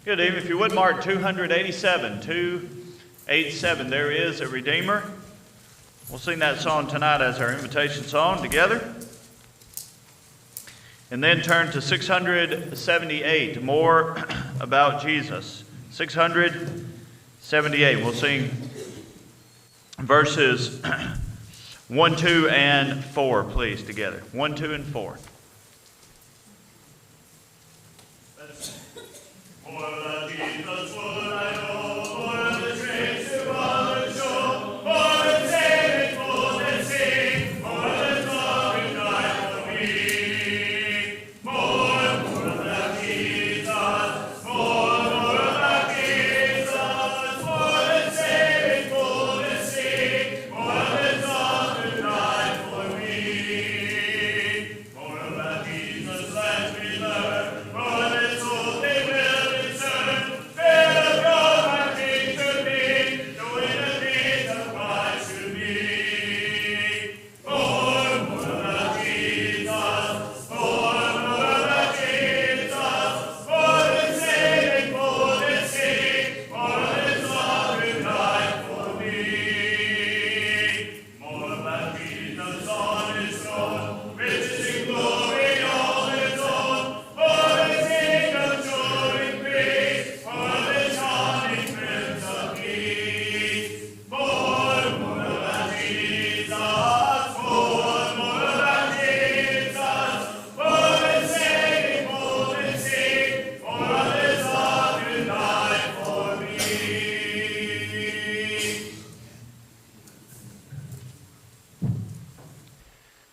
Good evening. If you would mark 287, 287, there is a Redeemer. We'll sing that song tonight as our invitation song together. And then turn to 678, more about Jesus. 678, we'll sing verses 1, 2, and 4, please, together. 1, 2, and 4.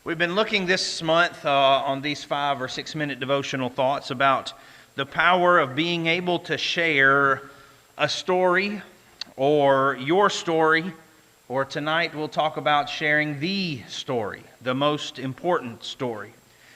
We've been looking this month on these 5 or 6 minute devotional thoughts about the power of being able to share a story or your story, or tonight we'll talk about sharing the story, the most important story.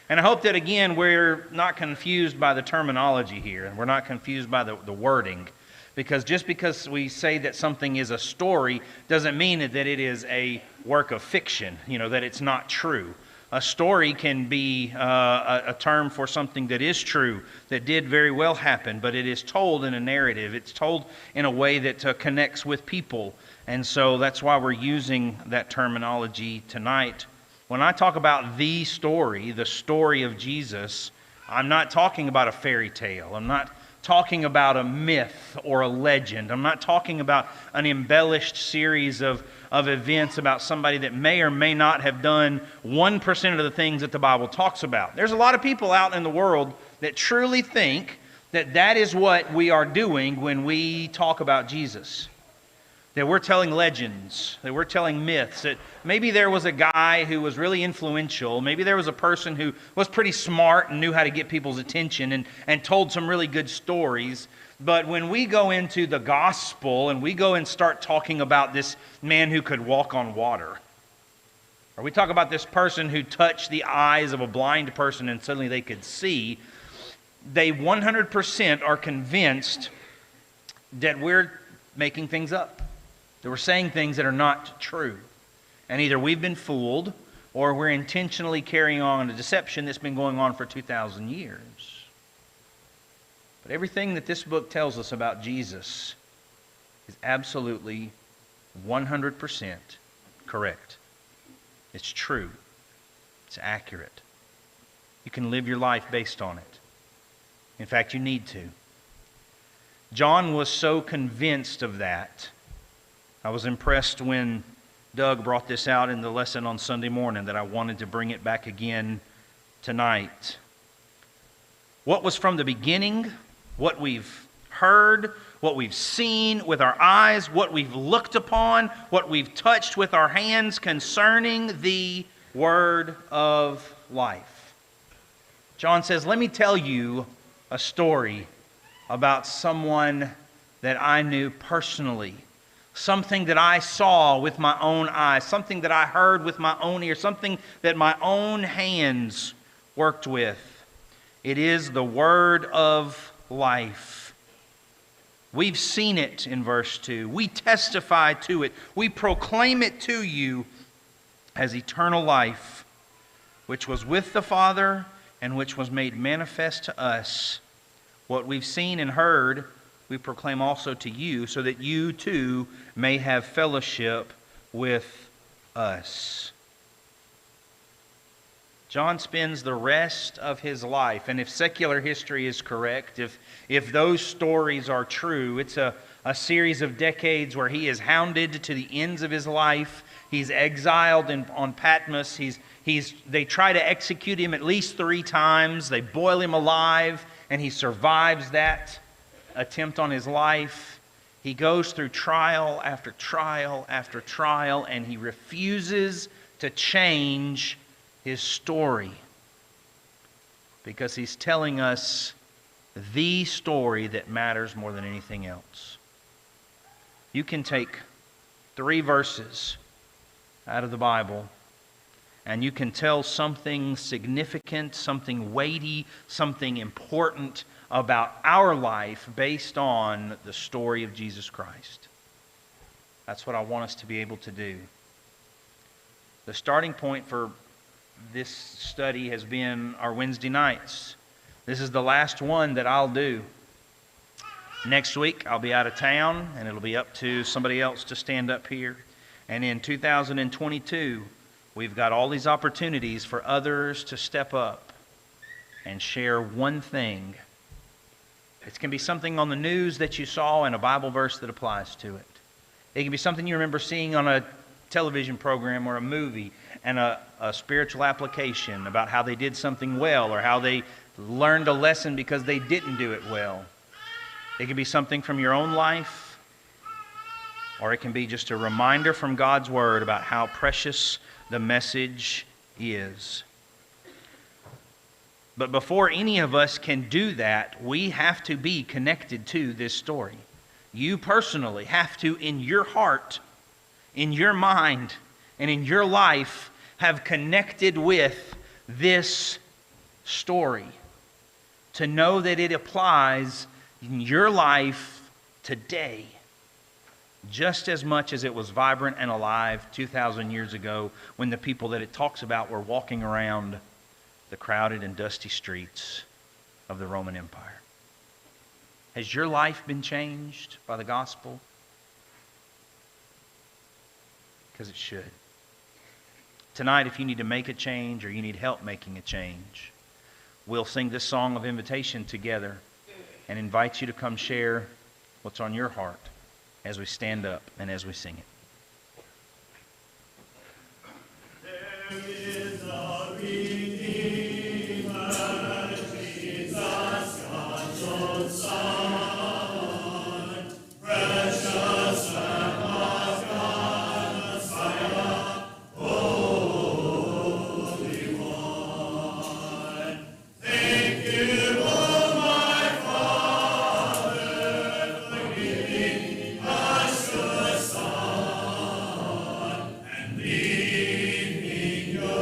And I hope that again we're not confused by the terminology here and we're not confused by the wording, because just because we say that something is a story doesn't mean that it is a work of fiction, that it's not true. A story can be a term for something that is true, that did very well happen, but it is told in a narrative. It's told in a way that connects with people. And so that's why we're using that terminology tonight. When I talk about the story of Jesus, I'm not talking about a fairy tale. I'm not talking about a myth or a legend. I'm not talking about an embellished series of events about somebody that may or may not have done 1% of the things that the Bible talks about. There's a lot of people out in the world that truly think that that is what we are doing when we talk about Jesus. That we're telling legends, that we're telling myths, that maybe there was a guy who was really influential, maybe there was a person who was pretty smart and knew how to get people's attention and told some really good stories. But when we go into the gospel and we go and start talking about this man who could walk on water, or we talk about this person who touched the eyes of a blind person and suddenly they could see, they 100% are convinced that we're making things up. That we're saying things that are not true. And either we've been fooled or we're intentionally carrying on a deception that's been going on for 2,000 years. But everything that this book tells us about Jesus is absolutely 100% correct. It's true. It's accurate. You can live your life based on it. In fact, you need to. John was so convinced of that. I was impressed when Doug brought this out in the lesson on Sunday morning that I wanted to bring it back again tonight. What was from the beginning, what we've heard, what we've seen with our eyes, what we've looked upon, what we've touched with our hands concerning the Word of life. John says, let me tell you a story about someone that I knew personally. Something that I saw with my own eyes, something that I heard with my own ears, something that my own hands worked with. It is the Word of life. We've seen it in verse 2. We testify to it. We proclaim it to you as eternal life, which was with the Father and which was made manifest to us. What we've seen and heard, we proclaim also to you, so that you too may have fellowship with us. John spends the rest of his life, and if secular history is correct, if those stories are true, it's a series of decades where he is hounded to the ends of his life. He's exiled on Patmos. They try to execute him at least 3 times. They boil him alive, and he survives that attempt on his life. He goes through trial after trial after trial, and he refuses to change his story, because he's telling us the story that matters more than anything else. You can take 3 verses out of the Bible, and you can tell something significant, something weighty, something important about our life based on the story of Jesus Christ. That's what I want us to be able to do. The starting point for this study has been our Wednesday nights. This is the last one that I'll do. Next week, I'll be out of town, and it'll be up to somebody else to stand up here. And in 2022, we've got all these opportunities for others to step up and share one thing. It can be something on the news that you saw and a Bible verse that applies to it. It can be something you remember seeing on a television program or a movie, and a spiritual application about how they did something well, or how they learned a lesson because they didn't do it well. It can be something from your own life, or it can be just a reminder from God's Word about how precious the message is. But before any of us can do that, we have to be connected to this story. You personally have to, in your heart, in your mind, and in your life, have connected with this story to know that it applies in your life today just as much as it was vibrant and alive 2,000 years ago when the people that it talks about were walking around the crowded and dusty streets of the Roman Empire. Has your life been changed by the gospel? Because it should. Tonight, if you need to make a change or you need help making a change, we'll sing this song of invitation together and invite you to come share what's on your heart as we stand up and as we sing it. There is a Redeemer, Jesus, God's own Son, precious Lamb of God, Messiah, Holy One. Thank you, O my Father, for giving us your Son and leaving your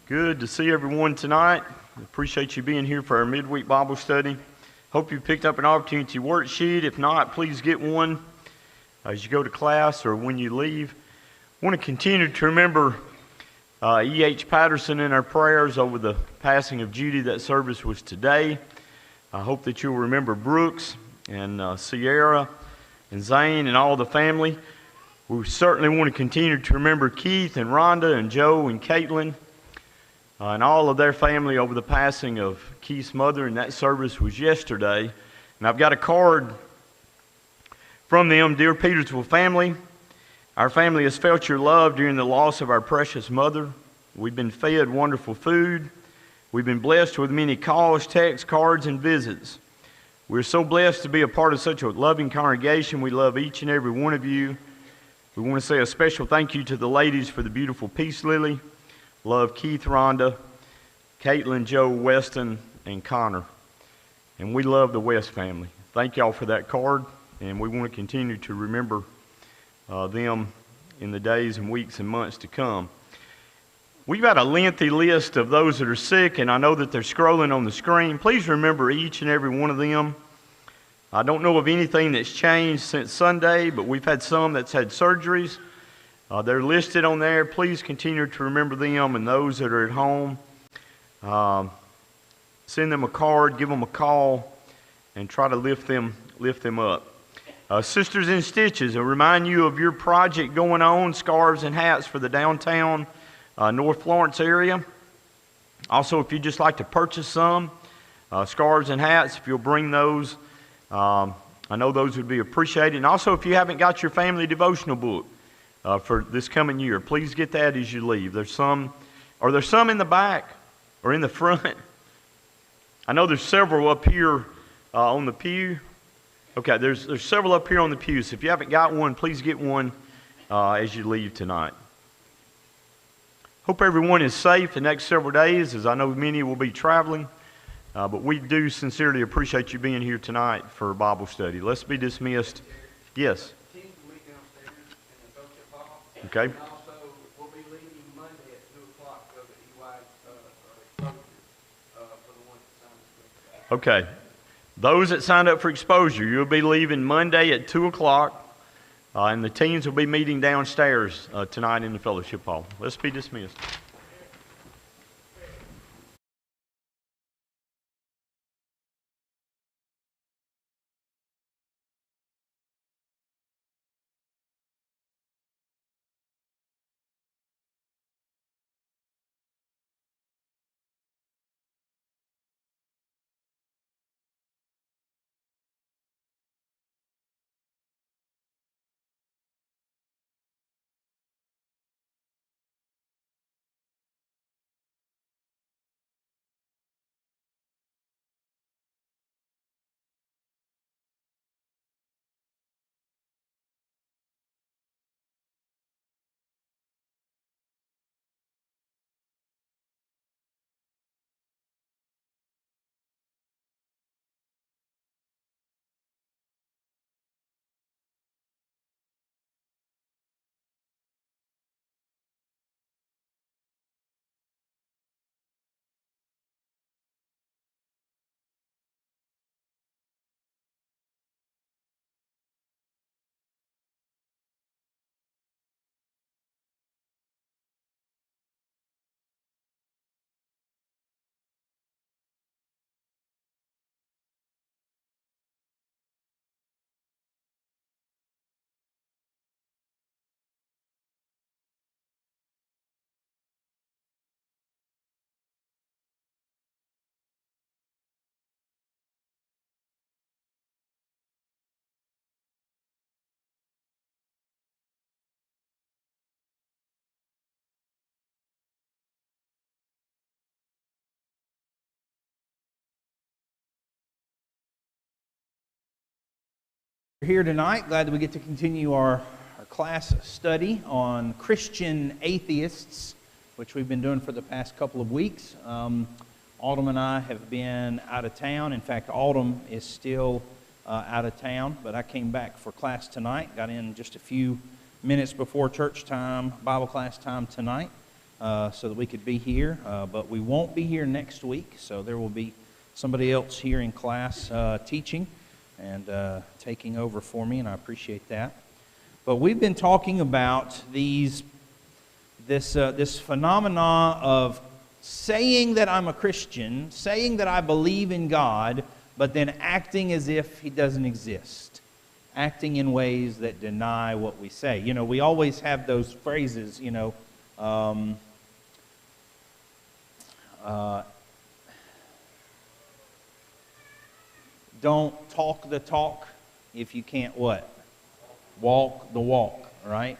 Good to see everyone tonight. Appreciate you being here for our midweek Bible study. Hope you picked up an opportunity worksheet. If not, please get one as you go to class or when you leave. I want to continue to remember E.H. Patterson in our prayers over the passing of Judy. That service was today. I hope that you'll remember Brooks and Sierra and Zane and all the family. We certainly want to continue to remember Keith and Rhonda and Joe and Caitlin and all of their family over the passing of Keith's mother, and that service was yesterday. And I've got a card from them. Dear Petersville family, our family has felt your love during the loss of our precious mother. We've been fed wonderful food. We've been blessed with many calls, texts, cards, and visits. We're so blessed to be a part of such a loving congregation. We love each and every one of you. We want to say a special thank you to the ladies for the beautiful peace lily. Love Keith, Rhonda, Caitlin, Joe, Weston, and Connor. And we love the West family. Thank y'all for that card, and we want to continue to remember them in the days and weeks and months to come. We've got a lengthy list of those that are sick, and I know that they're scrolling on the screen. Please remember each and every one of them. I don't know of anything that's changed since Sunday, but we've had some that's had surgeries. They're listed on there. Please continue to remember them, and those that are at home, send them a card, give them a call, and try to lift them up. Sisters in Stitches, I remind you of your project going on, scarves and hats for the downtown North Florence area. Also, if you'd just like to purchase some scarves and hats, if you'll bring those, I know those would be appreciated. And also, if you haven't got your family devotional book for this coming year, please get that as you leave. There's some in the back or in the front? I know there's several up here on the pew. Okay, there's several up here on the pew. So if you haven't got one, please get one as you leave tonight. Hope everyone is safe the next several days, as I know many will be traveling. But we do sincerely appreciate you being here tonight for Bible study. Let's be dismissed. Yes. Okay. And also, we'll be leaving Monday at 2 o'clock to go to EY exposure for the ones that signed up. Okay. Those that signed up for exposure, you'll be leaving Monday at 2 o'clock, and the teens will be meeting downstairs tonight in the fellowship hall. Let's be dismissed. We're here tonight. Glad that we get to continue our class study on Christian atheists, which we've been doing for the past couple of weeks. Autumn and I have been out of town. In fact, Autumn is still out of town, but I came back for class tonight. Got in just a few minutes before church time, Bible class time tonight. so that we could be here, but we won't be here next week, so there will be somebody else here in class teaching and taking over for me, and I appreciate that. But we've been talking about this phenomena of saying that I'm a Christian, saying that I believe in God, but then acting as if He doesn't exist, acting in ways that deny what we say. You know, we always have those phrases, you know, don't talk the talk if you can't what? Walk the walk, right?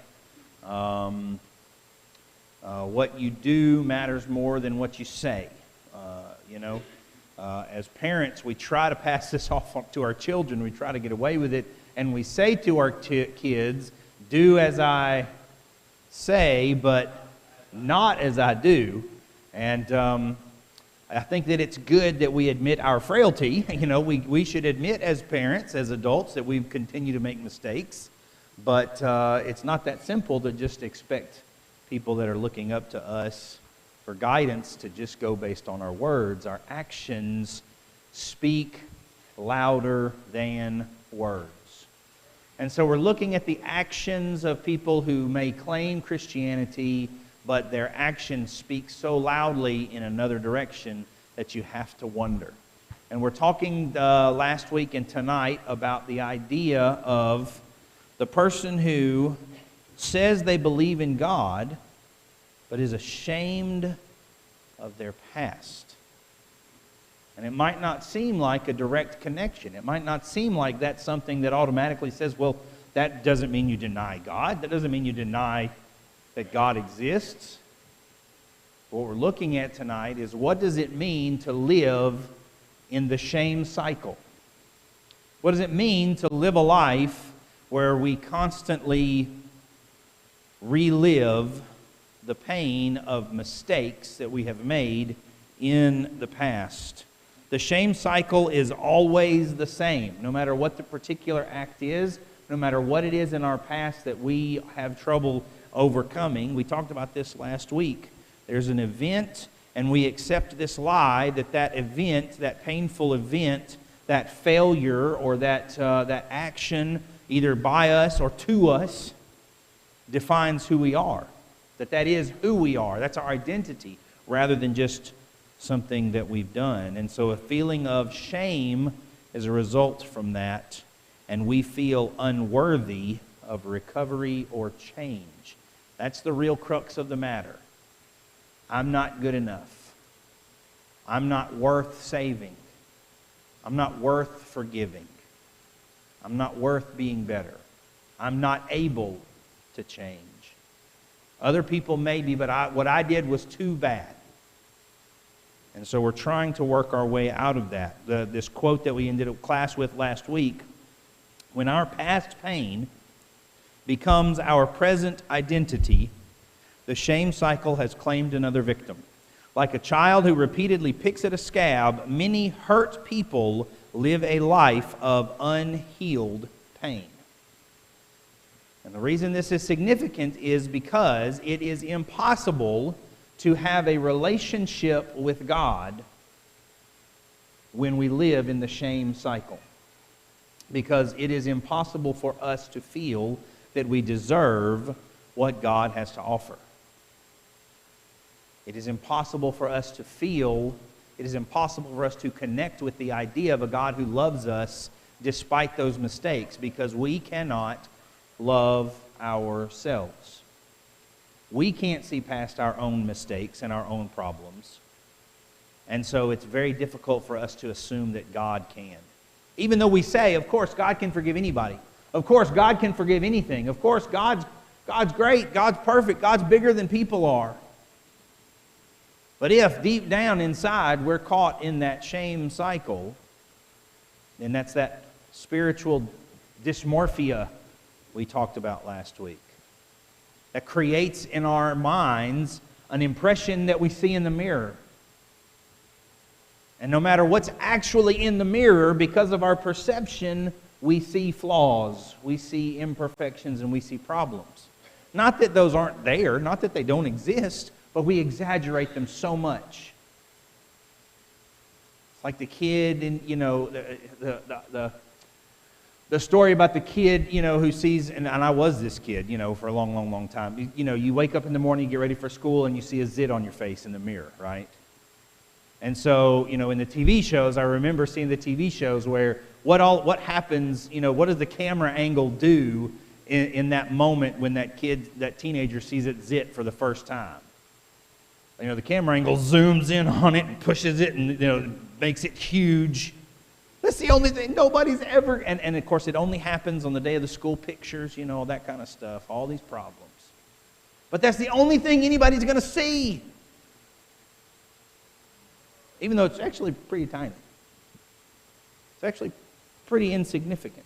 What you do matters more than what you say. You know, as parents, we try to pass this off to our children. We try to get away with it, and we say to our kids, "Do as I say, but not as I do." And I think that it's good that we admit our frailty. You know, we should admit as parents, as adults, that we continue to make mistakes. But it's not that simple to just expect people that are looking up to us for guidance to just go based on our words. Our actions speak louder than words. And so we're looking at the actions of people who may claim Christianity, but their actions speak so loudly in another direction that you have to wonder. And we're talking last week and tonight about the idea of the person who says they believe in God, but is ashamed of their past. And it might not seem like a direct connection. It might not seem like that's something that automatically says, well, that doesn't mean you deny God. That doesn't mean you deny that God exists. What we're looking at tonight is, what does it mean to live in the shame cycle? What does it mean to live a life where we constantly relive the pain of mistakes that we have made in the past? The shame cycle is always the same, no matter what the particular act is, no matter what it is in our past that we have trouble overcoming. We talked about this last week. There's an event, and we accept this lie that that event, that painful event, that failure, or that action, either by us or to us, defines who we are. That is who we are. That's our identity, rather than just something that we've done. And so a feeling of shame is a result from that, and we feel unworthy of recovery or change. That's the real crux of the matter. I'm not good enough. I'm not worth saving. I'm not worth forgiving. I'm not worth being better. I'm not able to change. Other people may be, but what I did was too bad. And so we're trying to work our way out of that. This quote that we ended up class with last week: when our past pain becomes our present identity, the shame cycle has claimed another victim. Like a child who repeatedly picks at a scab, many hurt people live a life of unhealed pain. And the reason this is significant is because it is impossible to have a relationship with God when we live in the shame cycle. Because it is impossible for us to feel that we deserve what God has to offer. It is impossible for us to feel, it is impossible for us to connect with the idea of a God who loves us despite those mistakes, because we cannot love ourselves. We can't see past our own mistakes and our own problems. And so it's very difficult for us to assume that God can. Even though we say, of course, God can forgive anybody. Of course, God can forgive anything. Of course, God's great. God's perfect. God's bigger than people are. But if deep down inside we're caught in that shame cycle, then that's that spiritual dysmorphia we talked about last week. That creates in our minds an impression that we see in the mirror. And no matter what's actually in the mirror, because of our perception, we see flaws, we see imperfections, and we see problems. Not that those aren't there, not that they don't exist, but we exaggerate them so much. It's like the kid in, the story about the kid, who sees, and I was this kid, for a long, long, long time. You wake up in the morning, you get ready for school, and you see a zit on your face in the mirror, right? And so, in the TV shows, I remember seeing the TV shows where what happens, what does the camera angle do in that moment when that teenager sees it zit for the first time? The camera angle zooms in on it and pushes it and, makes it huge. That's the only thing nobody's ever, and of course it only happens on the day of the school pictures, that kind of stuff, all these problems. But that's the only thing anybody's going to see. Even though it's actually pretty tiny. It's actually pretty insignificant.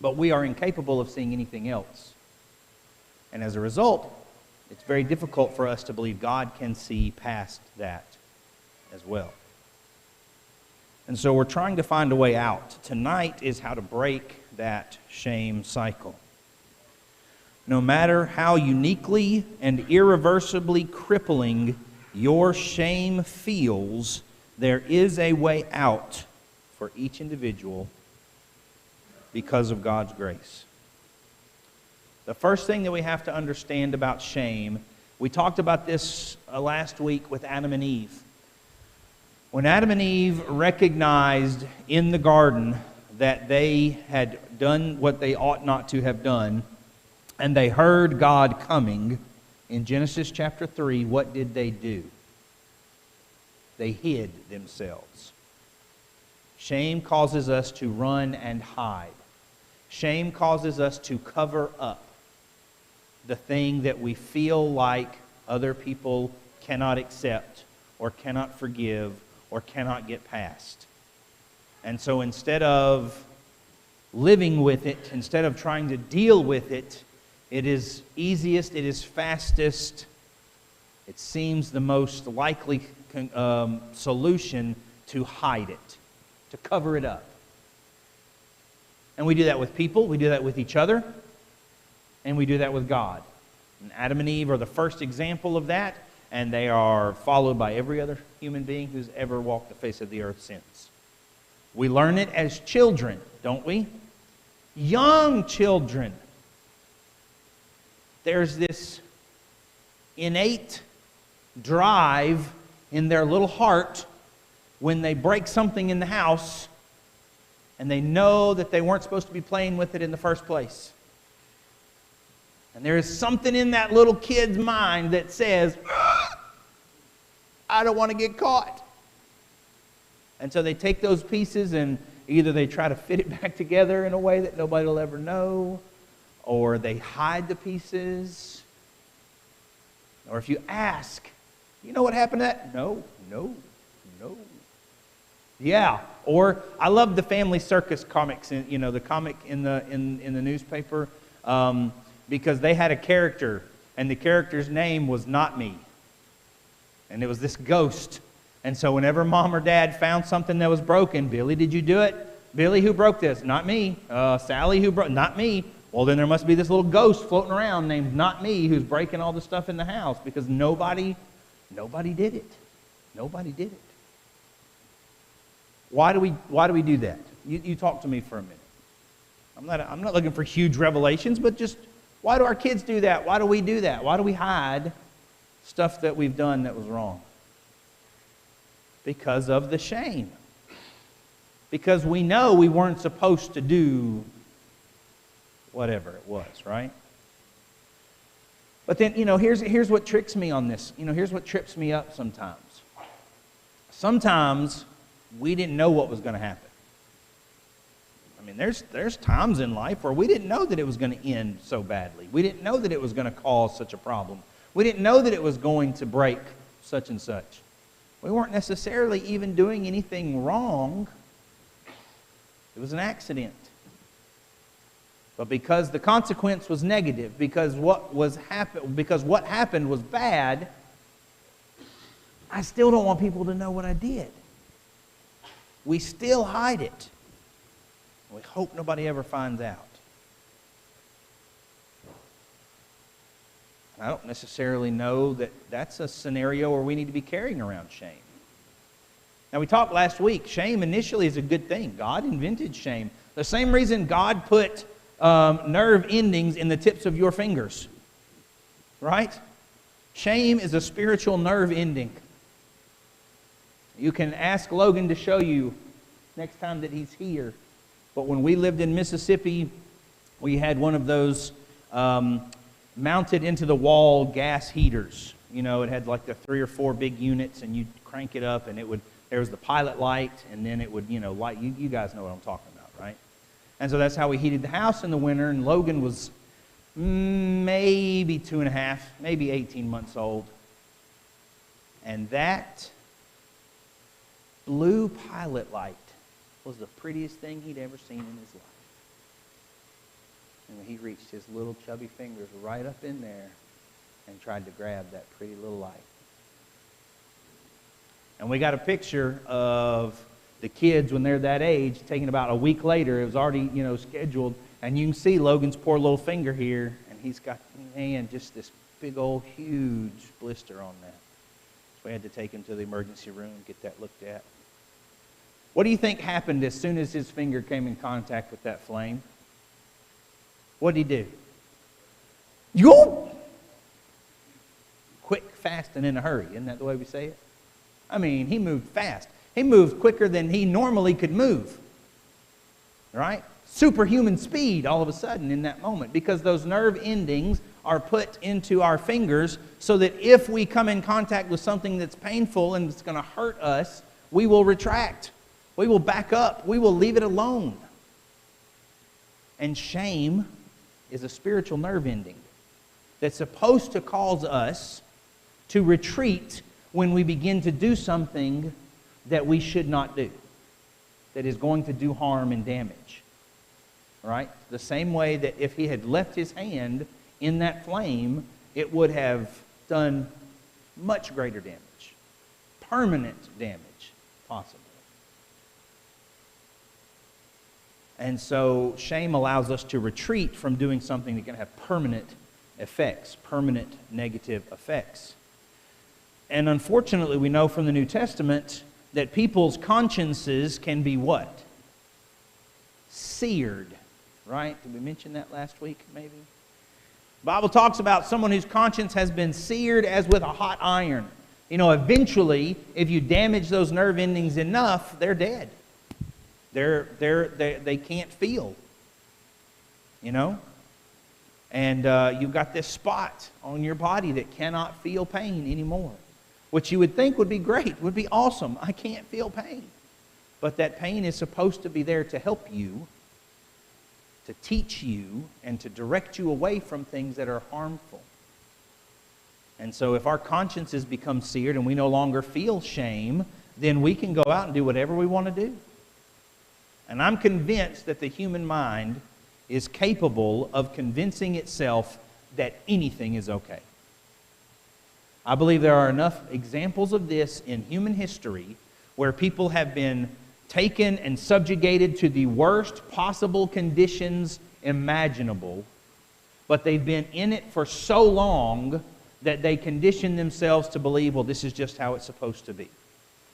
But we are incapable of seeing anything else. And as a result, it's very difficult for us to believe God can see past that as well. And so we're trying to find a way out. Tonight is how to break that shame cycle. No matter how uniquely and irreversibly crippling your shame feels, there is a way out for each individual because of God's grace. The first thing that we have to understand about shame, we talked about this last week with Adam and Eve. When Adam and Eve recognized in the garden that they had done what they ought not to have done, and they heard God coming, in Genesis chapter 3, what did they do? They hid themselves. Shame causes us to run and hide. Shame causes us to cover up the thing that we feel like other people cannot accept or cannot forgive or cannot get past. And so instead of living with it, instead of trying to deal with it, it is easiest, it is fastest, it seems the most likely solution to hide it, to cover it up. And we do that with people, we do that with each other, and we do that with God. And Adam and Eve are the first example of that, and they are followed by every other human being who's ever walked the face of the earth since. We learn it as children, don't we? Young children. There's this innate drive in their little heart when they break something in the house and they know that they weren't supposed to be playing with it in the first place. And there is something in that little kid's mind that says, I don't want to get caught. And so they take those pieces and either they try to fit it back together in a way that nobody will ever know, or they hide the pieces. Or if you ask, you know what happened to that? No. Yeah. Or I love the Family Circus comics, the comic in the newspaper, because they had a character, and the character's name was Not Me. And it was this ghost. And so whenever Mom or Dad found something that was broken, Billy, did you do it? Billy, who broke this? Not me. Sally, who broke? Not me. Well, then there must be this little ghost floating around named Not Me who's breaking all the stuff in the house because nobody did it. Nobody did it. Why do we do that? You talk to me for a minute. I'm not looking for huge revelations, but just why do our kids do that? Why do we do that? Why do we hide stuff that we've done that was wrong? Because of the shame. Because we know we weren't supposed to do whatever it was, right? But then, here's what tricks me on this. Here's what trips me up sometimes. Sometimes we didn't know what was going to happen. I mean, there's times in life where we didn't know that it was going to end so badly. We didn't know that it was going to cause such a problem. We didn't know that it was going to break such and such. We weren't necessarily even doing anything wrong. It was an accident. But because the consequence was negative, because what happened was bad, I still don't want people to know what I did. We still hide it. We hope nobody ever finds out. I don't necessarily know that that's a scenario where we need to be carrying around shame. Now, we talked last week, shame initially is a good thing. God invented shame. The same reason God put nerve endings in the tips of your fingers. Right? Shame is a spiritual nerve ending. You can ask Logan to show you next time that he's here. But when we lived in Mississippi, we had one of those mounted into the wall gas heaters. You know, it had like the 3 or 4 big units, and you'd crank it up, and it would. There was the pilot light, and then it would, you know, light. You guys know what I'm talking about, right? And so that's how we heated the house in the winter. And Logan was maybe 2.5, maybe 18 months old, and that blue pilot light was the prettiest thing he'd ever seen in his life. And he reached his little chubby fingers right up in there and tried to grab that pretty little light. And we got a picture of the kids when they're that age, taken about a week later. It was already, you know, scheduled. And you can see Logan's poor little finger here, and he's got, man, just this big old huge blister on that. So we had to take him to the emergency room, get that looked at. What do you think happened as soon as his finger came in contact with that flame? What did he do? Yo! Quick, fast, and in a hurry. Isn't that the way we say it? I mean, he moved fast. He moved quicker than he normally could move. Right? Superhuman speed all of a sudden in that moment, because those nerve endings are put into our fingers so that if we come in contact with something that's painful and it's going to hurt us, we will retract. We will back up. We will leave it alone. And shame is a spiritual nerve ending that's supposed to cause us to retreat when we begin to do something that we should not do, that is going to do harm and damage. Right? The same way that if he had left his hand in that flame, it would have done much greater damage. Permanent damage, possibly. And so shame allows us to retreat from doing something that can have permanent effects, permanent negative effects. And unfortunately, we know from the New Testament that people's consciences can be what? Seared. Right? Did we mention that last week, maybe? The Bible talks about someone whose conscience has been seared as with a hot iron. You know, eventually, if you damage those nerve endings enough, they're dead. They can't feel. You know? And you've got this spot on your body that cannot feel pain anymore. Which you would think would be great, would be awesome. I can't feel pain. But that pain is supposed to be there to help you, to teach you, and to direct you away from things that are harmful. And so if our consciences become seared and we no longer feel shame, then we can go out and do whatever we want to do. And I'm convinced that the human mind is capable of convincing itself that anything is okay. I believe there are enough examples of this in human history where people have been taken and subjugated to the worst possible conditions imaginable, but they've been in it for so long that they condition themselves to believe, well, this is just how it's supposed to be.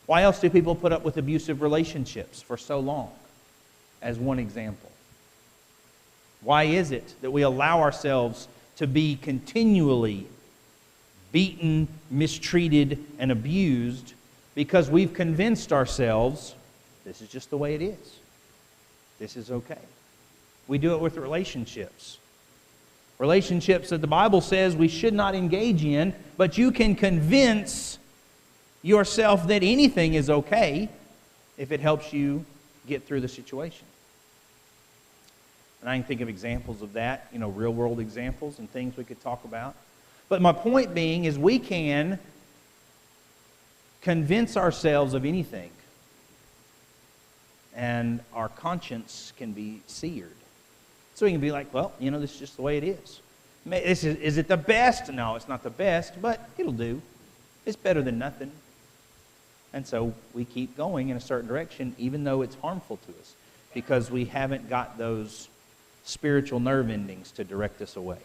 Why else do people put up with abusive relationships for so long? As one example. Why is it that we allow ourselves to be continually beaten, mistreated, and abused? Because we've convinced ourselves this is just the way it is. This is okay. We do it with relationships. Relationships that the Bible says we should not engage in, but you can convince yourself that anything is okay if it helps you get through the situation. And I can think of examples of that, you know, real-world examples and things we could talk about. But my point being is we can convince ourselves of anything, and our conscience can be seared. So we can be like, well, you know, this is just the way it is. Is it the best? No, it's not the best, but it'll do. It's better than nothing. And so we keep going in a certain direction, even though it's harmful to us, because we haven't got those spiritual nerve endings to direct us away.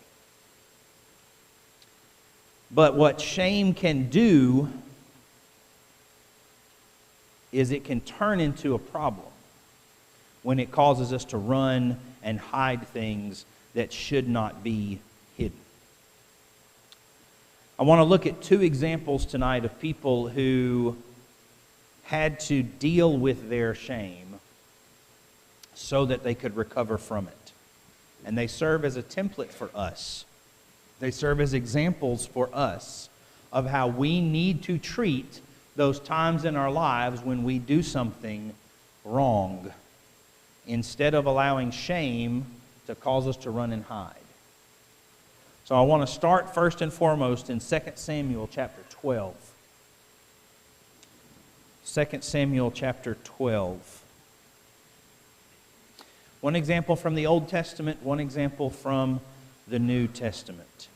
But what shame can do is it can turn into a problem when it causes us to run and hide things that should not be hidden. I want to look at two examples tonight of people who had to deal with their shame so that they could recover from it. And they serve as a template for us. They serve as examples for us of how we need to treat those times in our lives when we do something wrong, instead of allowing shame to cause us to run and hide. So I want to start first and foremost in 2 Samuel chapter 12. 2 Samuel chapter 12. One example from the Old Testament, one example from the New Testament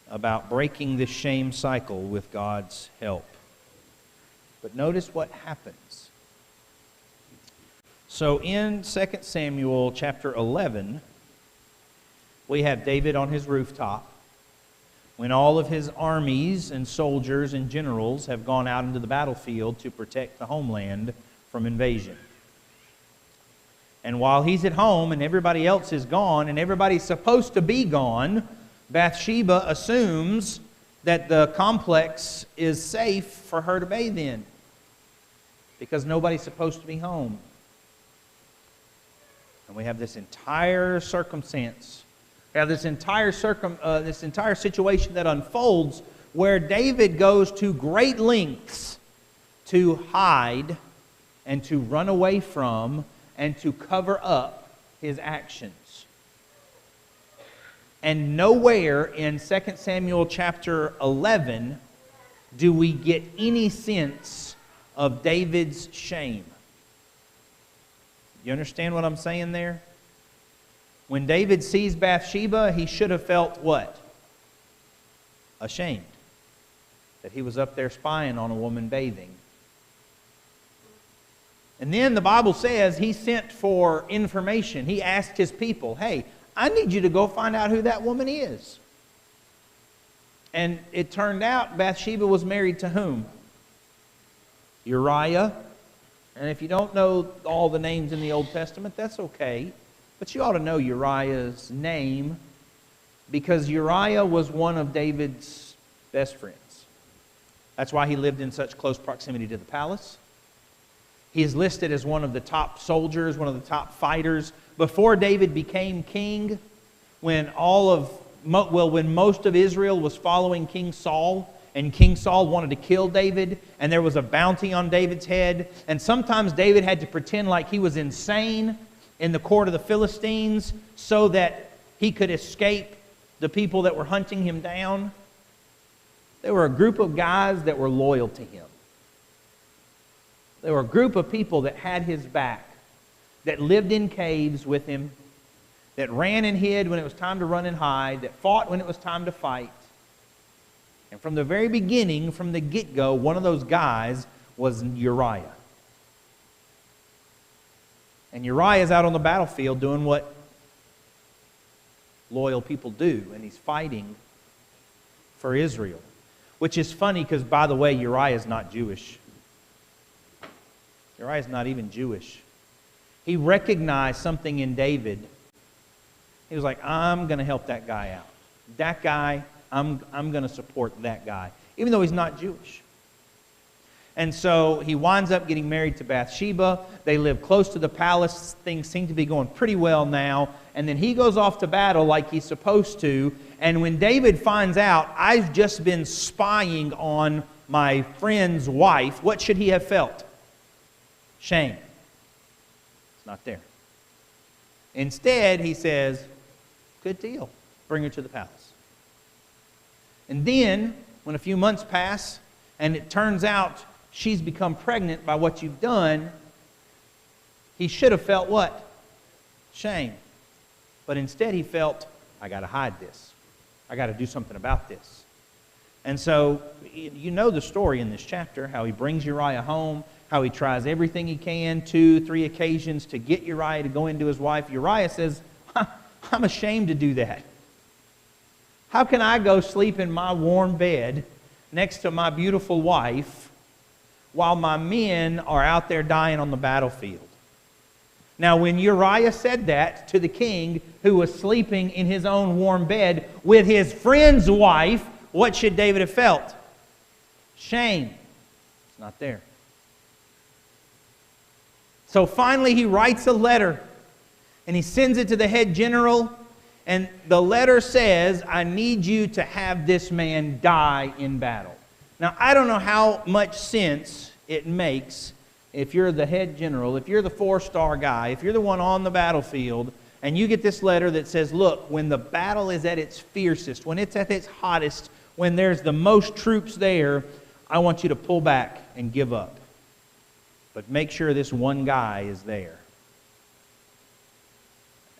about breaking this shame cycle with God's help. But notice what happens. So in 2 Samuel chapter 11, we have David on his rooftop when all of his armies and soldiers and generals have gone out into the battlefield to protect the homeland from invasion. And while he's at home and everybody else is gone and everybody's supposed to be gone, Bathsheba assumes that the complex is safe for her to bathe in because nobody's supposed to be home. And we have this entire circumstance. We have this entire situation that unfolds where David goes to great lengths to hide and to run away from and to cover up his actions. And nowhere in 2 Samuel chapter 11 do we get any sense of David's shame. You understand what I'm saying there? When David sees Bathsheba, he should have felt what? Ashamed. That he was up there spying on a woman bathing. And then the Bible says he sent for information. He asked his people, hey, I need you to go find out who that woman is. And it turned out Bathsheba was married to whom? Uriah. And if you don't know all the names in the Old Testament, that's okay. But you ought to know Uriah's name because Uriah was one of David's best friends. That's why he lived in such close proximity to the palace. He is listed as one of the top soldiers, one of the top fighters. Before David became king, when most of Israel was following King Saul, and King Saul wanted to kill David, and there was a bounty on David's head, and sometimes David had to pretend like he was insane in the court of the Philistines so that he could escape the people that were hunting him down. There were a group of guys that were loyal to him. There were a group of people that had his back, that lived in caves with him, that ran and hid when it was time to run and hide, that fought when it was time to fight. And from the very beginning, from the get-go, one of those guys was Uriah. And Uriah's out on the battlefield doing what loyal people do, and he's fighting for Israel. Which is funny because, by the way, Uriah's not Jewish. Uriah's not even Jewish. He recognized something in David. He was like, I'm going to help that guy out. That guy, I'm going to support that guy, even though he's not Jewish. And so he winds up getting married to Bathsheba. They live close to the palace. Things seem to be going pretty well now. And then he goes off to battle like he's supposed to. And when David finds out, I've just been spying on my friend's wife, what should he have felt? Shame. It's not there. Instead, he says, good deal. Bring her to the palace. And then, when a few months pass, and it turns out she's become pregnant by what you've done, he should have felt what? Shame. But instead he felt, I got to hide this. I got to do something about this. And so, you know the story in this chapter, how he brings Uriah home, how he tries everything he can, 2, 3 occasions to get Uriah to go into his wife. Uriah says, I'm ashamed to do that. How can I go sleep in my warm bed next to my beautiful wife while my men are out there dying on the battlefield? Now, when Uriah said that to the king who was sleeping in his own warm bed with his friend's wife, what should David have felt? Shame. It's not there. So finally he writes a letter and he sends it to the head general, and the letter says, I need you to have this man die in battle. Now, I don't know how much sense it makes if you're the head general, if you're the 4-star guy, if you're the one on the battlefield, and you get this letter that says, look, when the battle is at its fiercest, when it's at its hottest, when there's the most troops there, I want you to pull back and give up. But make sure this one guy is there.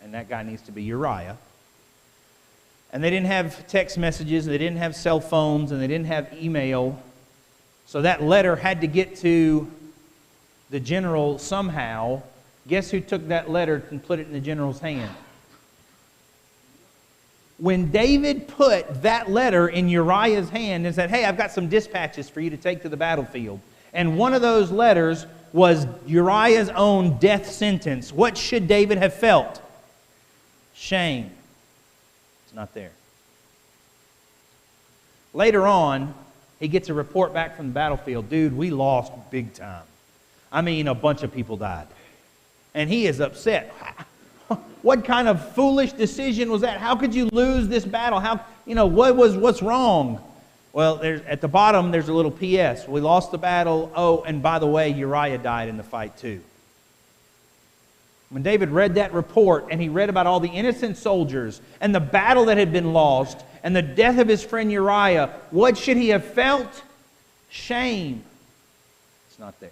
And that guy needs to be Uriah. And they didn't have text messages, and they didn't have cell phones, and they didn't have email. So that letter had to get to the general somehow. Guess who took that letter and put it in the general's hand? When David put that letter in Uriah's hand and said, hey, I've got some dispatches for you to take to the battlefield, and one of those letters was Uriah's own death sentence, what should David have felt? Shame. It's not there. Later on, he gets a report back from the battlefield. Dude, we lost big time. I mean, a bunch of people died. And he is upset. What kind of foolish decision was that? How could you lose this battle? What's wrong? Well, at the bottom, there's a little P.S. We lost the battle. Oh, and by the way, Uriah died in the fight too. When David read that report and he read about all the innocent soldiers and the battle that had been lost and the death of his friend Uriah, what should he have felt? Shame. It's not there.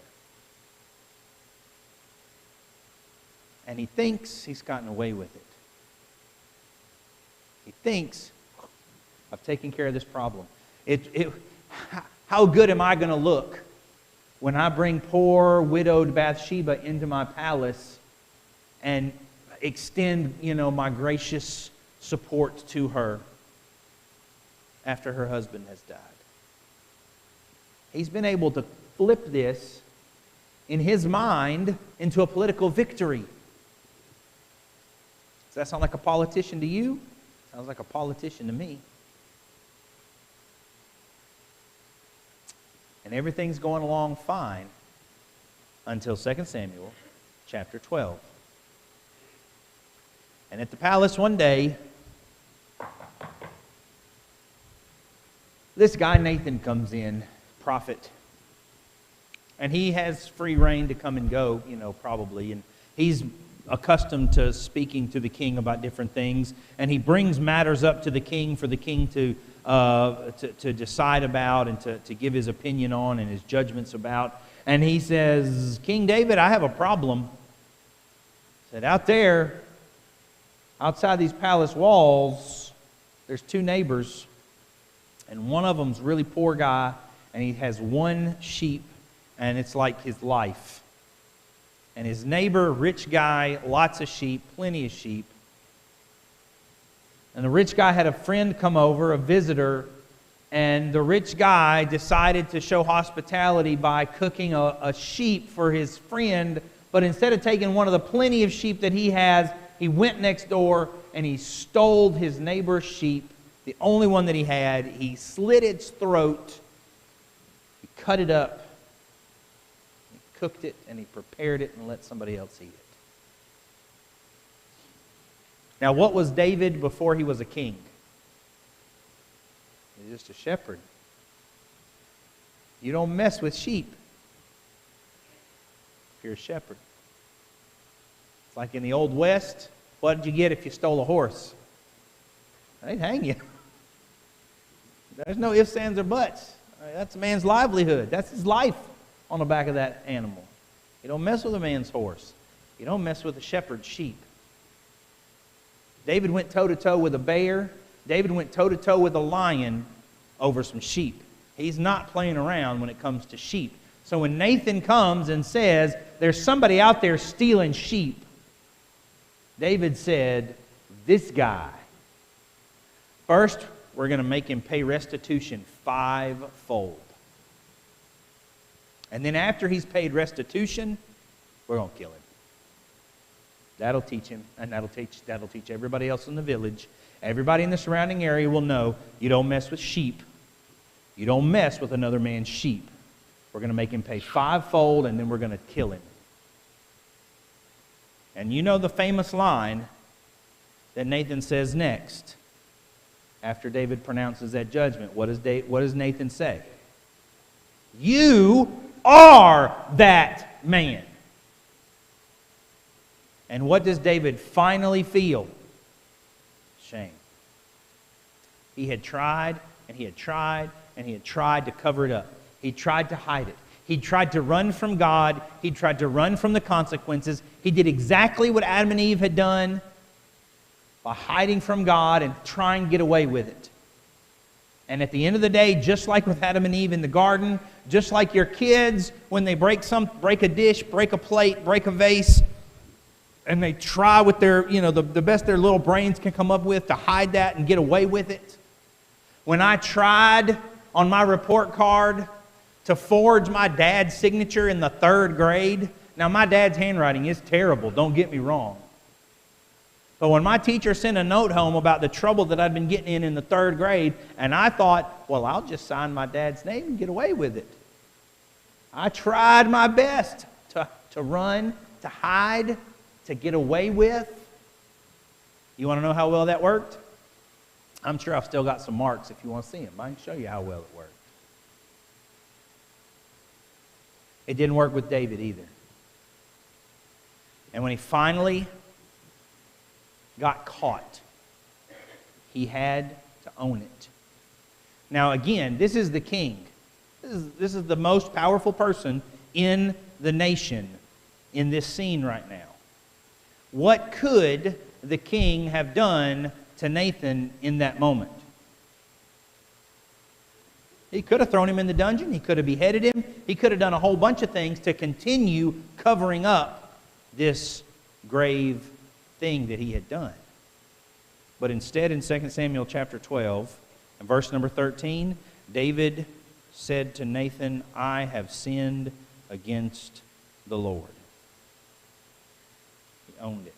And he thinks he's gotten away with it. He thinks, I've taken care of this problem. How good am I going to look when I bring poor widowed Bathsheba into my palace and extend, my gracious support to her after her husband has died? He's been able to flip this in his mind into a political victory. Does that sound like a politician to you? Sounds like a politician to me. And everything's going along fine until 2 Samuel chapter 12. And at the palace one day, this guy Nathan comes in, prophet. And he has free reign to come and go, probably. And he's accustomed to speaking to the king about different things. And he brings matters up to the king for the king to decide about and to give his opinion on and his judgments about. And he says, King David, I have a problem. He said, out there, outside these palace walls, there's 2 neighbors. And one of them's a really poor guy, and he has 1 sheep, and it's like his life. And his neighbor, rich guy, lots of sheep, plenty of sheep. And the rich guy had a friend come over, a visitor, and the rich guy decided to show hospitality by cooking a sheep for his friend, but instead of taking one of the plenty of sheep that he has, he went next door and he stole his neighbor's sheep, the only one that he had. He slit its throat, he cut it up, he cooked it, and he prepared it and let somebody else eat it. Now, what was David before he was a king? He was just a shepherd. You don't mess with sheep if you're a shepherd. It's like in the Old West, what did you get if you stole a horse? They'd hang you. There's no ifs, ands, or buts. That's a man's livelihood. That's his life on the back of that animal. You don't mess with a man's horse. You don't mess with a shepherd's sheep. David went toe-to-toe with a bear. David went toe-to-toe with a lion over some sheep. He's not playing around when it comes to sheep. So when Nathan comes and says, there's somebody out there stealing sheep, David said, this guy. First, we're going to make him pay restitution fivefold. And then after he's paid restitution, we're going to kill him. That'll teach him, and that'll teach everybody else in the village. Everybody in the surrounding area will know you don't mess with sheep. You don't mess with another man's sheep. We're going to make him pay fivefold, and then we're going to kill him. And you know the famous line that Nathan says next after David pronounces that judgment. What does Nathan say? You are that man. And what does David finally feel? Shame. He had tried, and he had tried, and he had tried to cover it up. He tried to hide it. He tried to run from God. He tried to run from the consequences. He did exactly what Adam and Eve had done by hiding from God and trying to get away with it. And at the end of the day, just like with Adam and Eve in the garden, just like your kids, when they break a dish, break a plate, break a vase, and they try with their, the best their little brains can come up with to hide that and get away with it. When I tried on my report card to forge my dad's signature in the 3rd grade, now my dad's handwriting is terrible, don't get me wrong. But when my teacher sent a note home about the trouble that I'd been getting in the 3rd grade, and I thought, well, I'll just sign my dad's name and get away with it. I tried my best to run, to hide, to get away with. You want to know how well that worked? I'm sure I've still got some marks if you want to see them. I can show you how well it worked. It didn't work with David either. And when he finally got caught, he had to own it. Now again, this is the king. This is the most powerful person in the nation in this scene right now. What could the king have done to Nathan in that moment? He could have thrown him in the dungeon. He could have beheaded him. He could have done a whole bunch of things to continue covering up this grave thing that he had done. But instead, in 2 Samuel chapter 12, and verse number 13, David said to Nathan, I have sinned against the Lord. He owned it.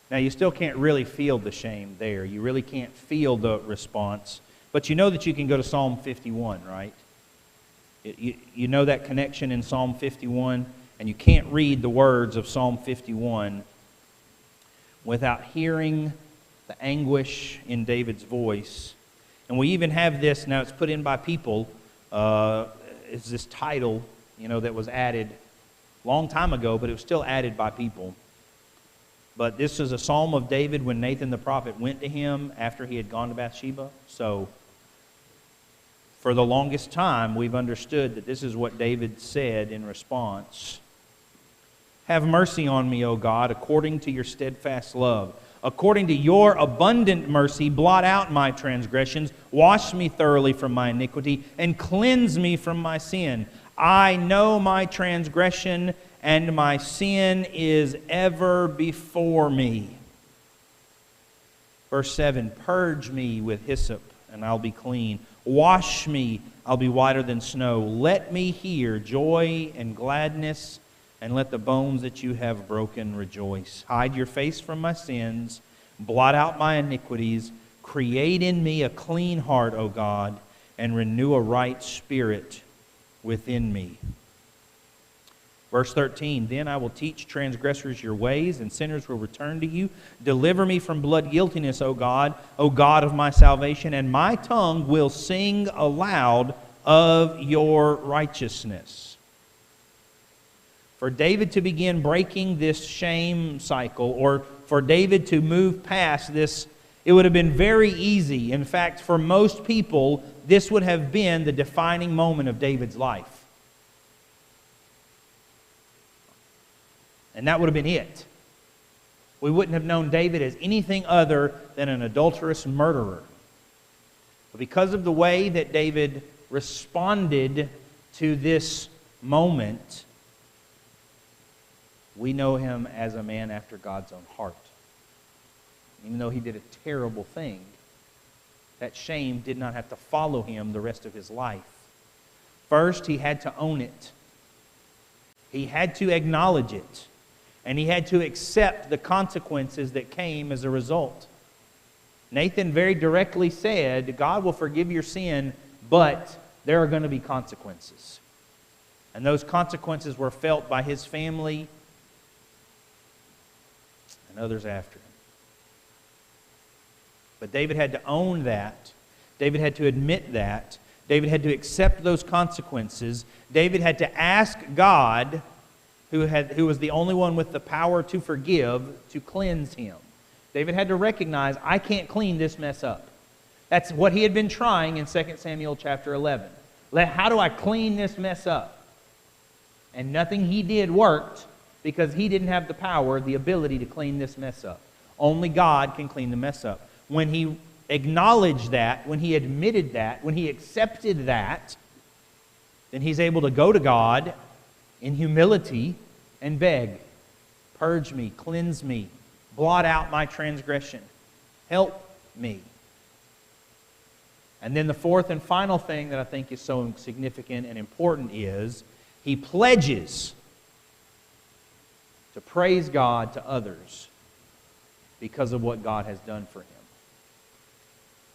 Now, you still can't really feel the shame there. You really can't feel the response. But you know that you can go to Psalm 51, right? You know that connection in Psalm 51, and you can't read the words of Psalm 51 without hearing the anguish in David's voice. And we even have this, now it's put in by people, it's this title, that was added a long time ago, but it was still added by people. But this is a psalm of David when Nathan the prophet went to him after he had gone to Bathsheba. So, for the longest time, we've understood that this is what David said in response. Have mercy on me, O God, according to your steadfast love. According to your abundant mercy, blot out my transgressions. Wash me thoroughly from my iniquity and cleanse me from my sin. I know my transgression and my sin is ever before me. Verse 7, purge me with hyssop and I'll be clean. Wash me, I'll be whiter than snow. Let me hear joy and gladness, and let the bones that you have broken rejoice. Hide your face from my sins, blot out my iniquities. Create in me a clean heart, O God, and renew a right spirit within me. Verse 13, then I will teach transgressors your ways, and sinners will return to you. Deliver me from blood guiltiness, O God of my salvation, and my tongue will sing aloud of your righteousness. For David to begin breaking this shame cycle, or for David to move past this, it would have been very easy. In fact, for most people, this would have been the defining moment of David's life. And that would have been it. We wouldn't have known David as anything other than an adulterous murderer. But because of the way that David responded to this moment, we know him as a man after God's own heart. Even though he did a terrible thing, that shame did not have to follow him the rest of his life. First, he had to own it. He had to acknowledge it. And he had to accept the consequences that came as a result. Nathan very directly said, God will forgive your sin, but there are going to be consequences. And those consequences were felt by his family and others after him. But David had to own that. David had to admit that. David had to accept those consequences. David had to ask God, who was the only one with the power to forgive, to cleanse him. David had to recognize, I can't clean this mess up. That's what he had been trying in 2 Samuel chapter 11. How do I clean this mess up? And nothing he did worked because he didn't have the power, the ability to clean this mess up. Only God can clean the mess up. When he acknowledged that, when he admitted that, when he accepted that, then he's able to go to God in humility and beg, purge me, cleanse me, blot out my transgression, help me. And then the fourth and final thing that I think is so significant and important is he pledges to praise God to others because of what God has done for him.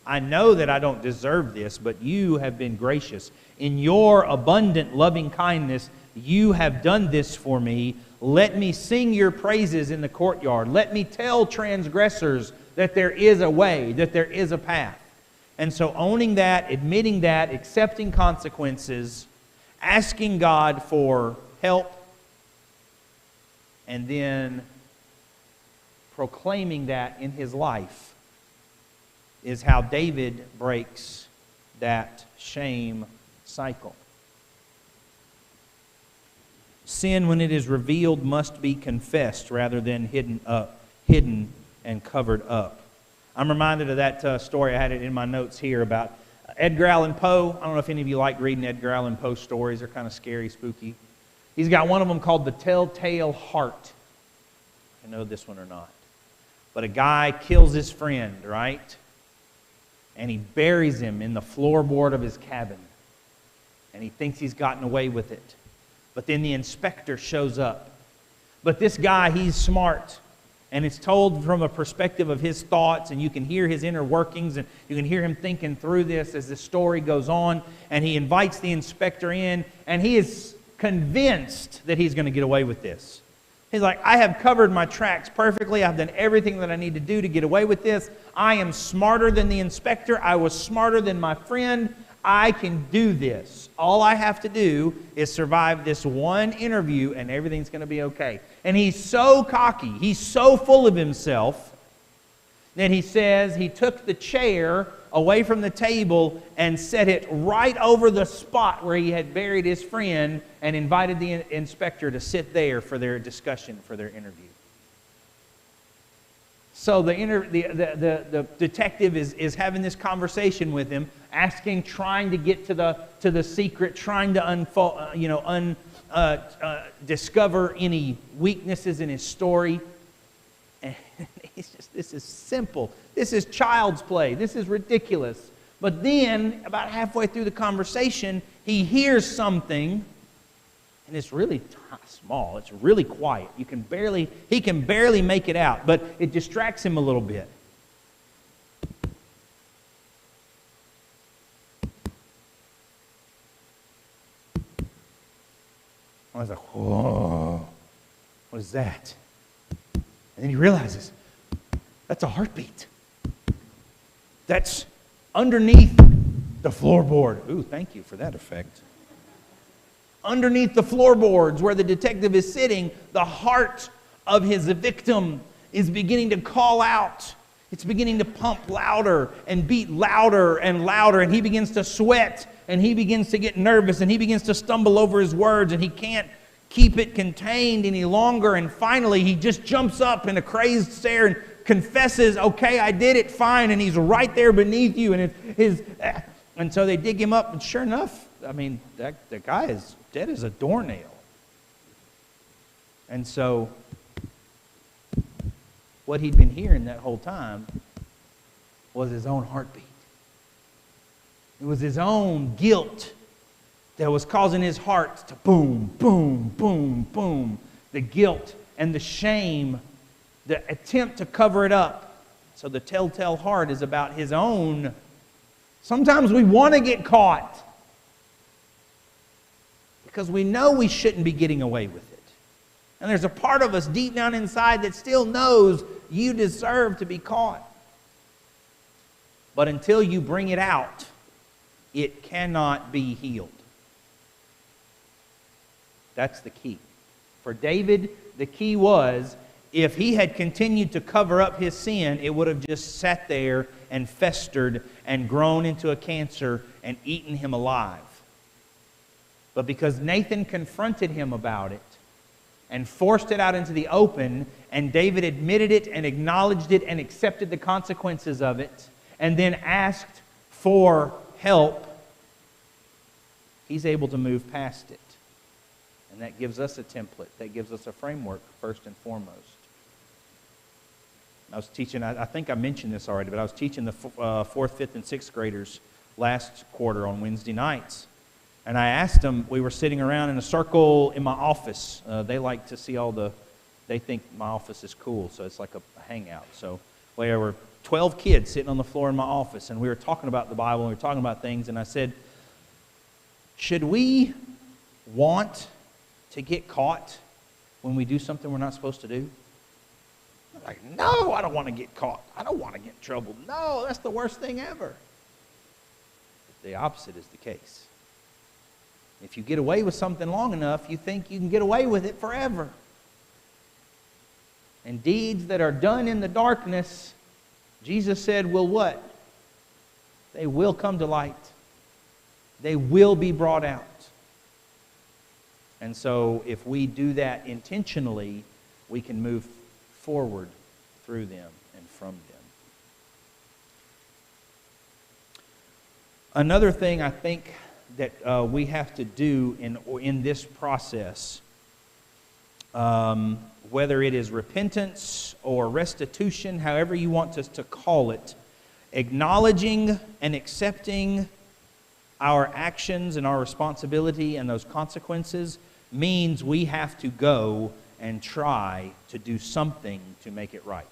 I know that I don't deserve this, but you have been gracious. In your abundant loving kindness, you have done this for me. Let me sing your praises in the courtyard. Let me tell transgressors that there is a way, that there is a path. And so owning that, admitting that, accepting consequences, asking God for help, and then proclaiming that in his life is how David breaks that shame cycle. Sin, when it is revealed, must be confessed rather than hidden and covered up. I'm reminded of that story. I had it in my notes here about Edgar Allan Poe. I don't know if any of you like reading Edgar Allan Poe stories. They're kind of scary, spooky. He's got one of them called The Telltale Heart. I know this one or not. But a guy kills his friend, right? And he buries him in the floorboard of his cabin. And he thinks he's gotten away with it. But then the inspector shows up. But this guy, he's smart. And it's told from a perspective of his thoughts, and you can hear his inner workings, and you can hear him thinking through this as the story goes on. And he invites the inspector in, and he is convinced that he's going to get away with this. He's like, I have covered my tracks perfectly. I've done everything that I need to do to get away with this. I am smarter than the inspector. I was smarter than my friend. I can do this. All I have to do is survive this one interview and everything's going to be okay. And he's so cocky, he's so full of himself that he says he took the chair away from the table and set it right over the spot where he had buried his friend and invited the inspector to sit there for their discussion, for their interview. So the detective is having this conversation with him, asking, trying to get to the secret, trying to discover any weaknesses in his story. And he's just, this is simple. This is child's play. This is ridiculous. But then, about halfway through the conversation, he hears something, and it's really small. It's really quiet. He can barely make it out, but it distracts him a little bit. I was like, whoa, what is that? And then he realizes, that's a heartbeat. That's underneath the floorboard. Ooh, thank you for that effect. Underneath the floorboards where the detective is sitting, the heart of his victim is beginning to call out. It's beginning to pump louder and beat louder and louder, and he begins to sweat, and he begins to get nervous, and he begins to stumble over his words, and he can't keep it contained any longer, and finally he just jumps up in a crazed stare and confesses, okay, I did it, fine, and he's right there beneath you, and so they dig him up, and sure enough, I mean, the guy is dead as a doornail. And so what he'd been hearing that whole time was his own heartbeat. It was his own guilt that was causing his heart to boom, boom, boom, boom. The guilt and the shame, the attempt to cover it up. So the telltale heart is about his own. Sometimes we want to get caught because we know we shouldn't be getting away with it. And there's a part of us deep down inside that still knows you deserve to be caught. But until you bring it out, it cannot be healed. That's the key. For David, the key was, if he had continued to cover up his sin, it would have just sat there and festered and grown into a cancer and eaten him alive. But because Nathan confronted him about it and forced it out into the open, and David admitted it and acknowledged it and accepted the consequences of it, and then asked for help, he's able to move past it. And that gives us a template. That gives us a framework, first and foremost. I was teaching, I think I mentioned this already, but I was teaching the 4th, 5th, and 6th graders last quarter on Wednesday nights. And I asked them, we were sitting around in a circle in my office. They like to see they think my office is cool, so it's like a hangout. So there were 12 kids sitting on the floor in my office, and we were talking about the Bible, and we were talking about things, and I said, should we want to get caught when we do something we're not supposed to do? I'm like, no, I don't want to get caught. I don't want to get in trouble. No, that's the worst thing ever. But the opposite is the case. If you get away with something long enough, you think you can get away with it forever. And deeds that are done in the darkness, Jesus said, will what? They will come to light. They will be brought out. And so if we do that intentionally, we can move forward through them and from them. Another thing I think that we have to do in this process, whether it is repentance or restitution, however you want to call it, acknowledging and accepting our actions and our responsibility and those consequences means we have to go and try to do something to make it right.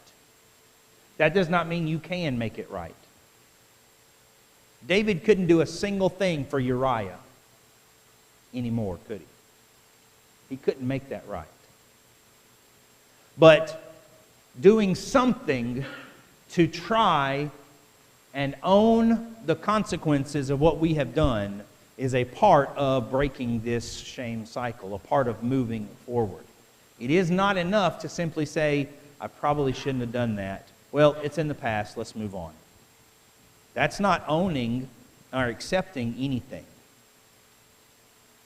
That does not mean you can make it right. David couldn't do a single thing for Uriah anymore, could he? He couldn't make that right. But doing something to try and own the consequences of what we have done is a part of breaking this shame cycle, a part of moving forward. It is not enough to simply say, I probably shouldn't have done that. Well, it's in the past, let's move on. That's not owning or accepting anything.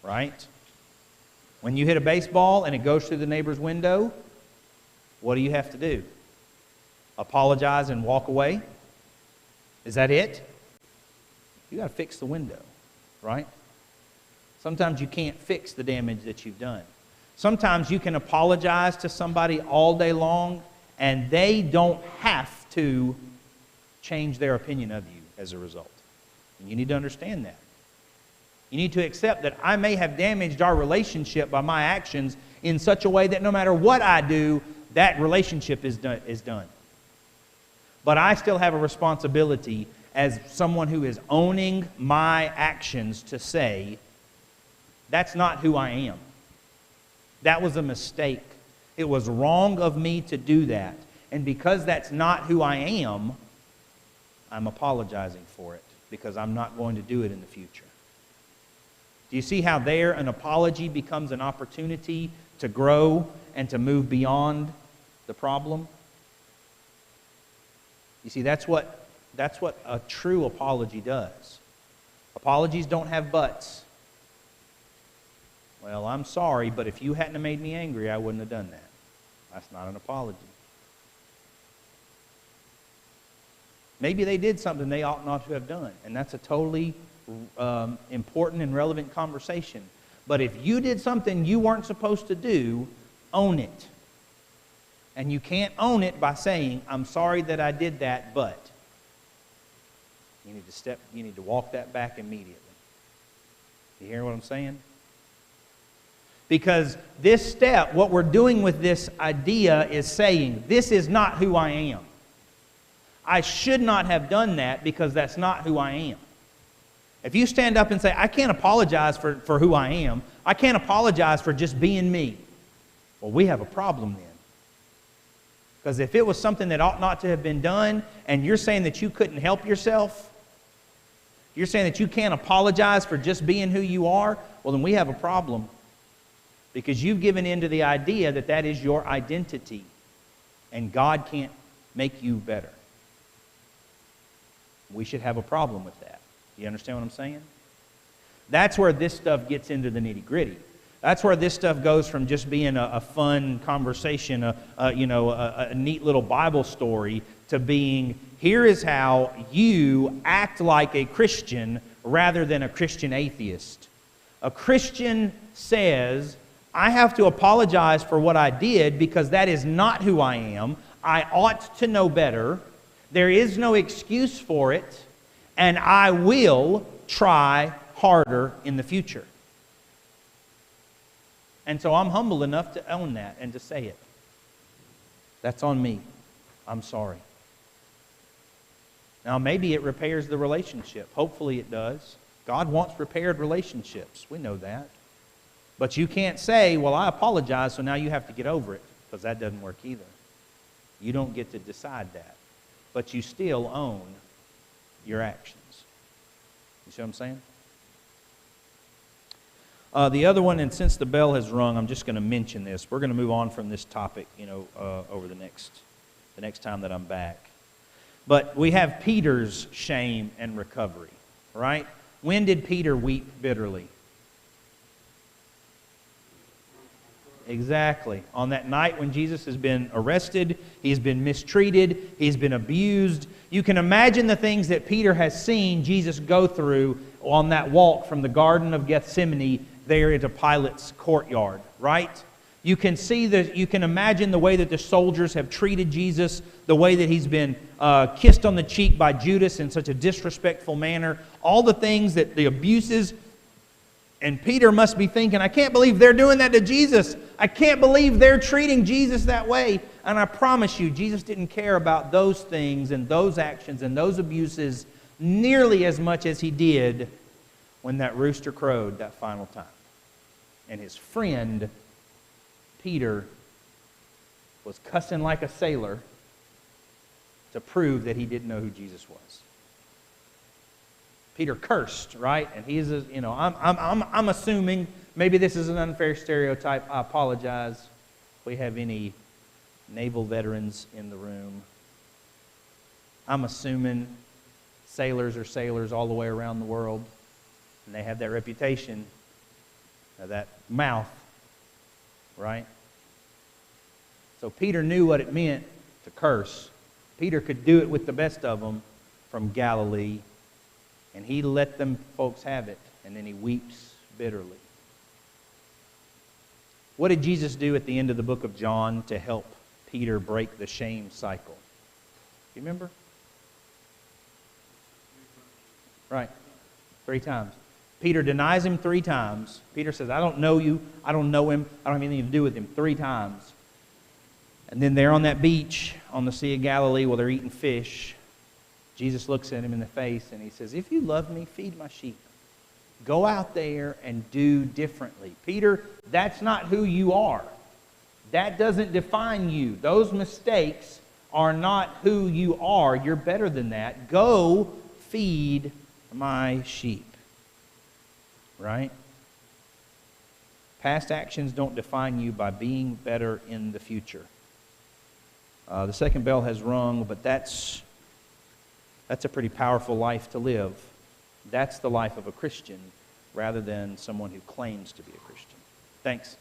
Right? When you hit a baseball and it goes through the neighbor's window, what do you have to do? Apologize and walk away? Is that it? You got to fix the window, right? Sometimes you can't fix the damage that you've done. Sometimes you can apologize to somebody all day long and they don't have to change their opinion of you as a result. And you need to understand that. You need to accept that I may have damaged our relationship by my actions in such a way that no matter what I do, that relationship is done. But I still have a responsibility as someone who is owning my actions to say, that's not who I am. That was a mistake. It was wrong of me to do that. And because that's not who I am, I'm apologizing for it because I'm not going to do it in the future. Do you see how there an apology becomes an opportunity to grow and to move beyond the problem? You see, that's what a true apology does. Apologies don't have buts. Well, I'm sorry, but if you hadn't have made me angry, I wouldn't have done that. That's not an apology. Maybe they did something they ought not to have done, and that's a totally important and relevant conversation. But if you did something you weren't supposed to do, own it. And you can't own it by saying, I'm sorry that I did that, but. You need to walk that back immediately. You hear what I'm saying? Because this step, what we're doing with this idea is saying, this is not who I am. I should not have done that because that's not who I am. If you stand up and say, I can't apologize for who I am, I can't apologize for just being me, well, we have a problem then. Because if it was something that ought not to have been done, and you're saying that you couldn't help yourself, you're saying that you can't apologize for just being who you are, well, then we have a problem. Because you've given in to the idea that that is your identity, and God can't make you better. We should have a problem with that. You understand what I'm saying? That's where this stuff gets into the nitty-gritty. That's where this stuff goes from just being a fun conversation, a neat little Bible story, to being, here is how you act like a Christian rather than a Christian atheist. A Christian says, I have to apologize for what I did because that is not who I am. I ought to know better. There is no excuse for it, and I will try harder in the future. And so I'm humble enough to own that and to say it. That's on me. I'm sorry. Now, maybe it repairs the relationship. Hopefully it does. God wants repaired relationships. We know that. But you can't say, well, I apologize, so now you have to get over it, because that doesn't work either. You don't get to decide that. But you still own your actions. You see what I'm saying? The other one, and since the bell has rung, I'm just going to mention this. We're going to move on from this topic, over the next time that I'm back. But we have Peter's shame and recovery, right? When did Peter weep bitterly? Exactly. On that night when Jesus has been arrested, he's been mistreated, he's been abused. You can imagine the things that Peter has seen Jesus go through on that walk from the Garden of Gethsemane there into Pilate's courtyard, right? You can imagine the way that the soldiers have treated Jesus, the way that he's been kissed on the cheek by Judas in such a disrespectful manner, all the things that the abuses. And Peter must be thinking, I can't believe they're doing that to Jesus. I can't believe they're treating Jesus that way. And I promise you, Jesus didn't care about those things and those actions and those abuses nearly as much as he did when that rooster crowed that final time. And his friend, Peter, was cussing like a sailor to prove that he didn't know who Jesus was. Peter cursed, right? And he's, I'm assuming, maybe this is an unfair stereotype. I apologize if we have any naval veterans in the room. I'm assuming sailors are sailors all the way around the world, and they have that reputation of that mouth, right? So Peter knew what it meant to curse. Peter could do it with the best of them from Galilee. And he let them folks have it, and then he weeps bitterly. What did Jesus do at the end of the book of John to help Peter break the shame cycle? You remember? Right. 3 times. Peter denies him 3 times. Peter says, I don't know you. I don't know him. I don't have anything to do with him. 3 times. And then they're on that beach on the Sea of Galilee while they're eating fish. Jesus looks at him in the face and he says, if you love me, feed my sheep. Go out there and do differently. Peter, that's not who you are. That doesn't define you. Those mistakes are not who you are. You're better than that. Go feed my sheep. Right? Past actions don't define you by being better in the future. The second bell has rung, but that's a pretty powerful life to live. That's the life of a Christian rather than someone who claims to be a Christian. Thanks.